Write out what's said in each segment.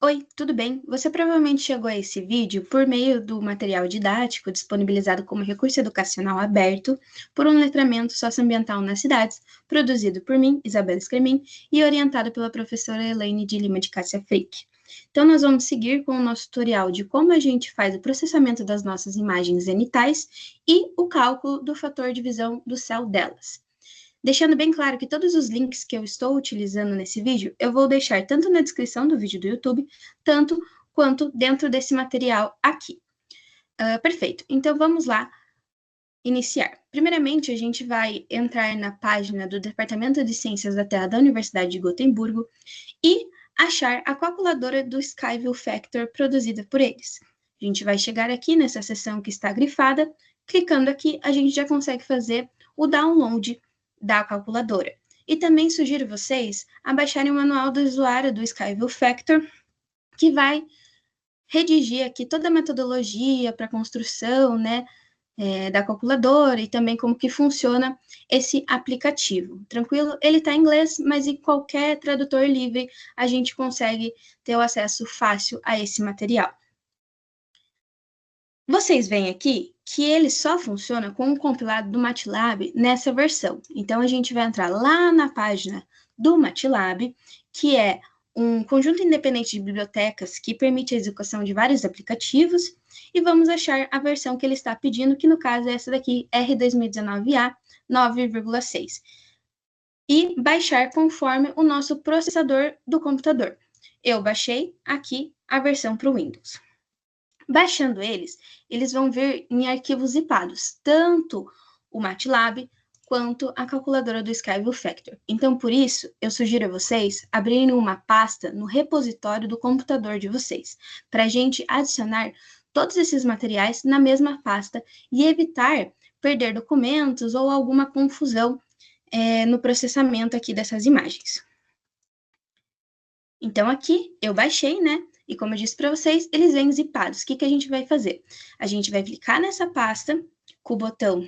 Oi, tudo bem? Você provavelmente chegou a esse vídeo por meio do material didático disponibilizado como recurso educacional aberto por um letramento socioambiental nas cidades, produzido por mim, Isabela Scremin, e orientado pela professora Elaine de Lima de Cássia Frick. Então, nós vamos seguir com o nosso tutorial de como a gente faz o processamento das nossas imagens zenitais e o cálculo do fator de visão do céu delas. Deixando bem claro que todos os links que eu estou utilizando nesse vídeo, eu vou deixar tanto na descrição do vídeo do YouTube, tanto quanto dentro desse material aqui. Perfeito, então vamos lá iniciar. Primeiramente, a gente vai entrar na página do Departamento de Ciências da Terra da Universidade de Gotemburgo e achar a calculadora do Skyview Factor produzida por eles. A gente vai chegar aqui nessa seção que está grifada, clicando aqui, a gente já consegue fazer o download da calculadora. E também sugiro vocês a baixarem o manual do usuário do Skyview Factor, que vai redigir aqui toda a metodologia para construção, né, da calculadora e também como que funciona esse aplicativo. Tranquilo? Ele está em inglês, mas em qualquer tradutor livre a gente consegue ter o acesso fácil a esse material. Vocês veem aqui que ele só funciona com o compilado do MATLAB nessa versão. Então, a gente vai entrar lá na página do MATLAB, que é um conjunto independente de bibliotecas que permite a execução de vários aplicativos, e vamos achar a versão que ele está pedindo, que no caso é essa daqui, R2019A 9,6. E baixar conforme o nosso processador do computador. Eu baixei aqui a versão para o Windows. Baixando eles vão vir em arquivos zipados, tanto o MATLAB quanto a calculadora do Skyview Factor. Então, por isso, eu sugiro a vocês abrirem uma pasta no repositório do computador de vocês, para a gente adicionar todos esses materiais na mesma pasta e evitar perder documentos ou alguma confusão no processamento aqui dessas imagens. Então, aqui eu baixei, né? E como eu disse para vocês, eles vêm zipados. O que a gente vai fazer? A gente vai clicar nessa pasta com o botão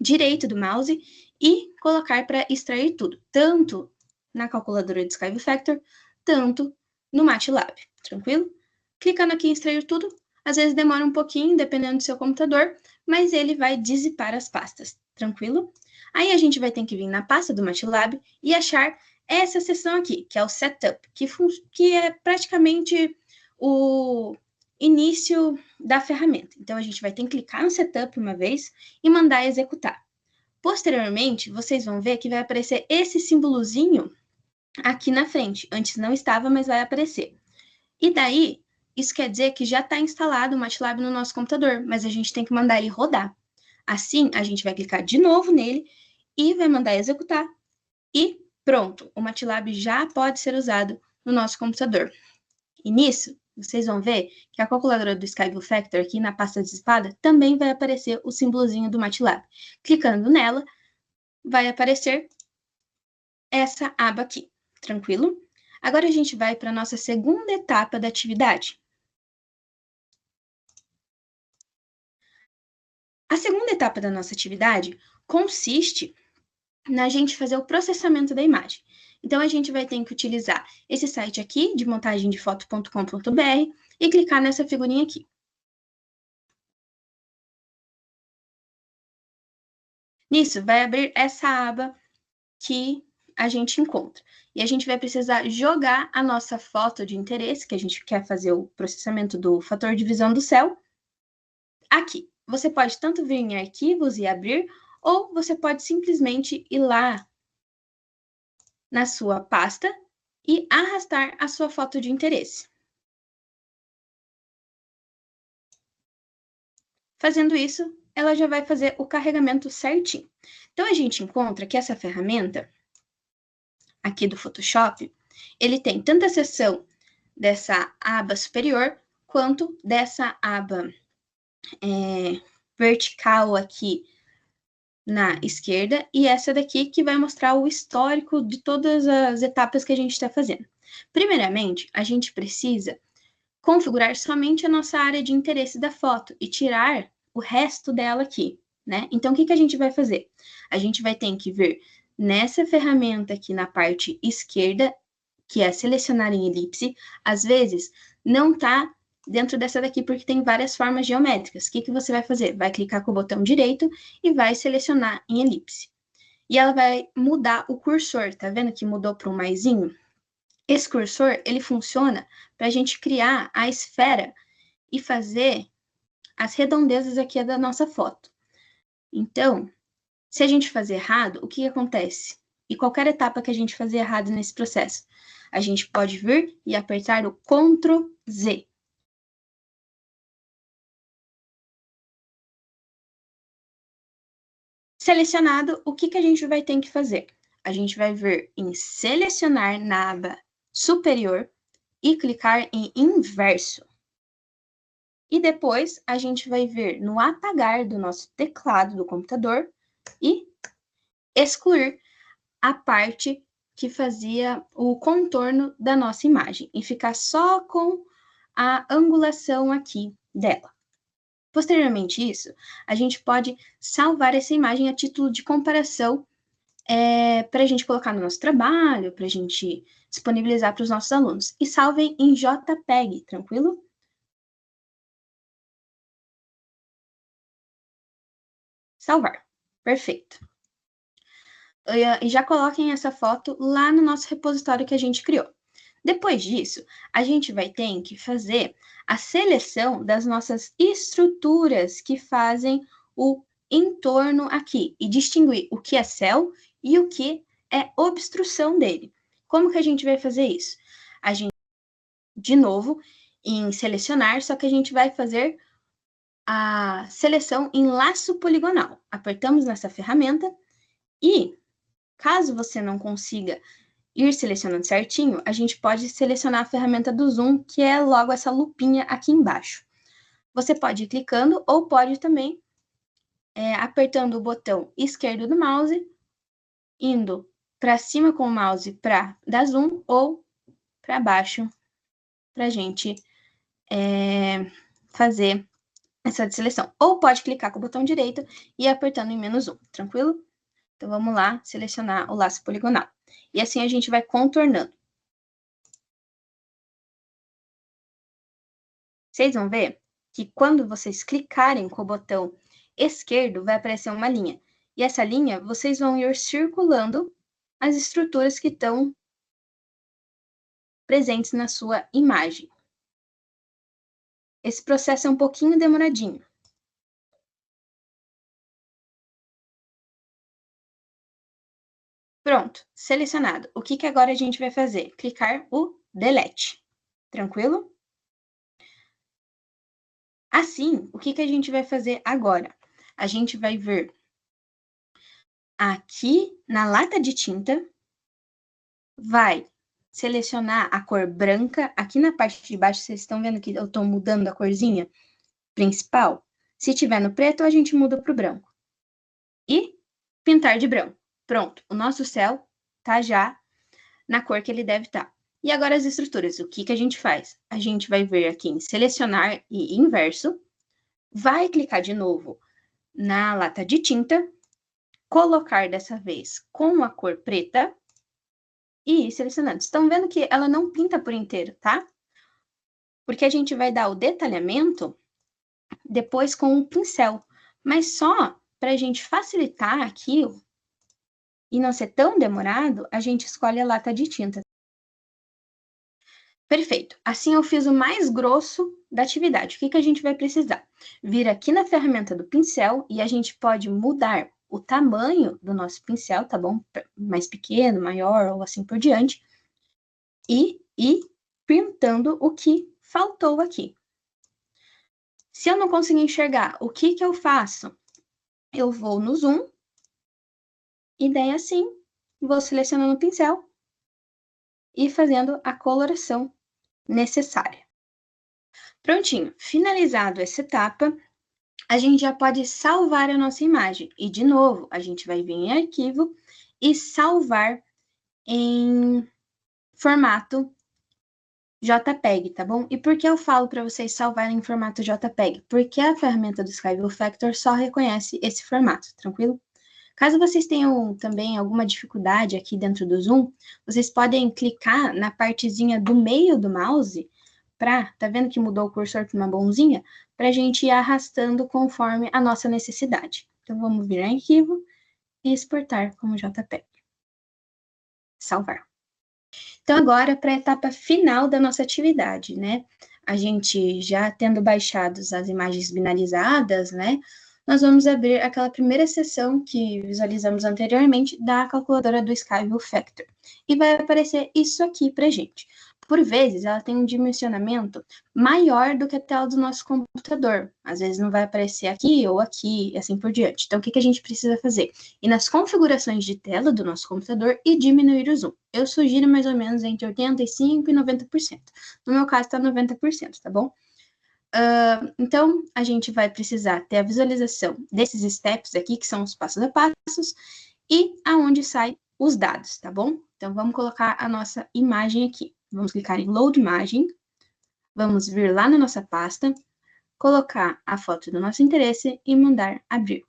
direito do mouse e colocar para extrair tudo, tanto na calculadora de Skyview Factor, tanto no MATLAB, tranquilo? Clicando aqui em extrair tudo, às vezes demora um pouquinho, dependendo do seu computador, mas ele vai dizipar as pastas, tranquilo? Aí a gente vai ter que vir na pasta do MATLAB e achar essa seção aqui, que é o Setup, que é praticamente o início da ferramenta. Então, a gente vai ter que clicar no Setup uma vez e mandar executar. Posteriormente, vocês vão ver que vai aparecer esse símbolozinho aqui na frente. Antes não estava, mas vai aparecer. E daí, isso quer dizer que já está instalado o MATLAB no nosso computador, mas a gente tem que mandar ele rodar. Assim, a gente vai clicar de novo nele e vai mandar executar. E pronto, o MATLAB já pode ser usado no nosso computador. E nisso, vocês vão ver que a calculadora do Skyview Factor, aqui na pasta dissipada, também vai aparecer o símbolozinho do MATLAB. Clicando nela, vai aparecer essa aba aqui, tranquilo? Agora a gente vai para a nossa segunda etapa da atividade. A segunda etapa da nossa atividade consiste na gente fazer o processamento da imagem. Então, a gente vai ter que utilizar esse site aqui, de montagemdefoto.com.br, e clicar nessa figurinha aqui. Nisso, vai abrir essa aba que a gente encontra. E a gente vai precisar jogar a nossa foto de interesse, que a gente quer fazer o processamento do fator de visão do céu, aqui. Você pode tanto vir em arquivos e abrir, ou você pode simplesmente ir lá na sua pasta e arrastar a sua foto de interesse. Fazendo isso, ela já vai fazer o carregamento certinho. Então, a gente encontra que essa ferramenta, aqui do Photoshop, ele tem tanto a seção dessa aba superior, quanto dessa aba vertical aqui na esquerda, e essa daqui que vai mostrar o histórico de todas as etapas que a gente está fazendo. Primeiramente, a gente precisa configurar somente a nossa área de interesse da foto e tirar o resto dela aqui, né? Então, o que a gente vai fazer? A gente vai ter que vir nessa ferramenta aqui na parte esquerda, que é selecionar em elipse, às vezes não está dentro dessa daqui, porque tem várias formas geométricas. O que você vai fazer? Vai clicar com o botão direito e vai selecionar em elipse. E ela vai mudar o cursor, tá vendo que mudou para um maisinho? Esse cursor, ele funciona para a gente criar a esfera e fazer as redondezas aqui da nossa foto. Então, se a gente fazer errado, o que acontece? E qualquer etapa que a gente fazer errado nesse processo, a gente pode vir e apertar o Ctrl Z. Selecionado, o que a gente vai ter que fazer? A gente vai vir em selecionar na aba superior e clicar em inverso. E depois a gente vai vir no apagar do nosso teclado do computador e excluir a parte que fazia o contorno da nossa imagem e ficar só com a angulação aqui dela. Posteriormente isso, a gente pode salvar essa imagem a título de comparação para a gente colocar no nosso trabalho, para a gente disponibilizar para os nossos alunos. E salvem em JPEG, tranquilo? Salvar. Perfeito. E já coloquem essa foto lá no nosso repositório que a gente criou. Depois disso, a gente vai ter que fazer a seleção das nossas estruturas que fazem o entorno aqui e distinguir o que é céu e o que é obstrução dele. Como que a gente vai fazer isso? A gente, de novo, em selecionar, só que a gente vai fazer a seleção em laço poligonal. Apertamos nessa ferramenta e, caso você não consiga ir selecionando certinho, a gente pode selecionar a ferramenta do zoom, que é logo essa lupinha aqui embaixo. Você pode ir clicando ou pode também apertando o botão esquerdo do mouse, indo para cima com o mouse para dar zoom ou para baixo para a gente fazer essa seleção. Ou pode clicar com o botão direito e ir apertando em menos um, tranquilo? Então, vamos lá selecionar o laço poligonal. E assim a gente vai contornando. Vocês vão ver que quando vocês clicarem com o botão esquerdo, vai aparecer uma linha. E essa linha, vocês vão ir circulando as estruturas que estão presentes na sua imagem. Esse processo é um pouquinho demoradinho. Pronto, selecionado. O que agora a gente vai fazer? Clicar o Delete. Tranquilo? Assim, o que a gente vai fazer agora? A gente vai vir aqui na lata de tinta, vai selecionar a cor branca. Aqui na parte de baixo, vocês estão vendo que eu estou mudando a corzinha principal? Se tiver no preto, a gente muda para o branco. E pintar de branco. Pronto, o nosso céu tá já na cor que ele deve estar. E agora as estruturas, o que a gente faz? A gente vai ver aqui em selecionar e inverso, vai clicar de novo na lata de tinta, colocar dessa vez com a cor preta e ir selecionando. Estão vendo que ela não pinta por inteiro, tá? Porque a gente vai dar o detalhamento depois com o pincel, mas só para a gente facilitar aqui e não ser tão demorado, a gente escolhe a lata de tinta. Perfeito. Assim eu fiz o mais grosso da atividade. O que a gente vai precisar? Vir aqui na ferramenta do pincel e a gente pode mudar o tamanho do nosso pincel, tá bom? Mais pequeno, maior ou assim por diante. E ir pintando o que faltou aqui. Se eu não conseguir enxergar, o que eu faço? Eu vou no zoom e daí assim vou selecionando o pincel e fazendo a coloração necessária. Prontinho, finalizado essa etapa, a gente já pode salvar a nossa imagem. E, de novo, a gente vai vir em arquivo e salvar em formato JPEG, tá bom? E por que eu falo para vocês salvarem em formato JPEG? Porque a ferramenta do Sky View Factor só reconhece esse formato, tranquilo? Caso vocês tenham também alguma dificuldade aqui dentro do Zoom, vocês podem clicar na partezinha do meio do mouse tá vendo que mudou o cursor para uma mãozinha? Para a gente ir arrastando conforme a nossa necessidade. Então, vamos vir em arquivo e exportar como JPEG. Salvar. Então, agora, para a etapa final da nossa atividade, né? A gente já tendo baixado as imagens binarizadas, né? Nós vamos abrir aquela primeira seção que visualizamos anteriormente da calculadora do Skyview Factor. E vai aparecer isso aqui para gente. Por vezes, ela tem um dimensionamento maior do que a tela do nosso computador. Às vezes não vai aparecer aqui ou aqui, e assim por diante. Então, o que a gente precisa fazer? Ir nas configurações de tela do nosso computador e diminuir o zoom. Eu sugiro mais ou menos entre 85% e 90%. No meu caso, está 90%, tá bom? Então, a gente vai precisar ter a visualização desses steps aqui, que são os passos a passos, e aonde saem os dados, tá bom? Então, vamos colocar a nossa imagem aqui. Vamos clicar em Load Imagem, vamos vir lá na nossa pasta, colocar a foto do nosso interesse e mandar abrir.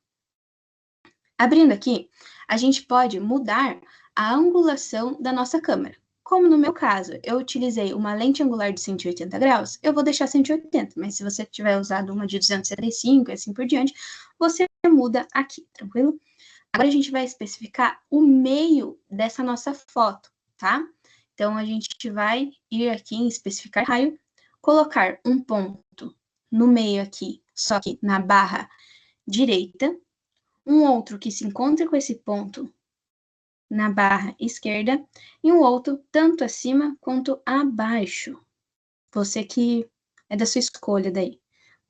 Abrindo aqui, a gente pode mudar a angulação da nossa câmera. Como no meu caso, eu utilizei uma lente angular de 180 graus, eu vou deixar 180, mas se você tiver usado uma de 275 e assim por diante, você muda aqui, tranquilo? Agora a gente vai especificar o meio dessa nossa foto, tá? Então, a gente vai ir aqui em especificar raio, colocar um ponto no meio aqui, só que na barra direita, um outro que se encontre com esse ponto na barra esquerda e um outro tanto acima quanto abaixo. Você que é da sua escolha daí.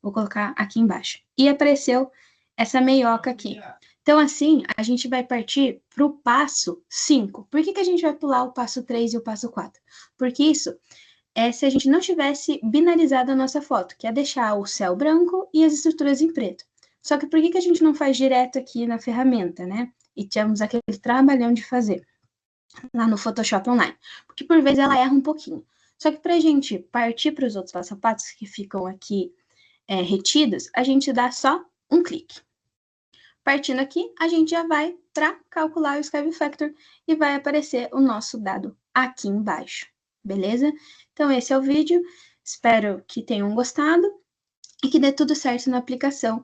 Vou colocar aqui embaixo. E apareceu essa meioca aqui. Então, assim, a gente vai partir para o passo 5. Por que a gente vai pular o passo 3 e o passo 4? Porque isso é se a gente não tivesse binarizado a nossa foto, que é deixar o céu branco e as estruturas em preto. Só que por que a gente não faz direto aqui na ferramenta, né? E temos aquele trabalhão de fazer lá no Photoshop Online? Porque por vezes ela erra um pouquinho. Só que para a gente partir para os outros passo a passo que ficam aqui retidos, a gente dá só um clique. Partindo aqui, a gente já vai para calcular o Skyview Factor e vai aparecer o nosso dado aqui embaixo, beleza? Então, esse é o vídeo. Espero que tenham gostado e que dê tudo certo na aplicação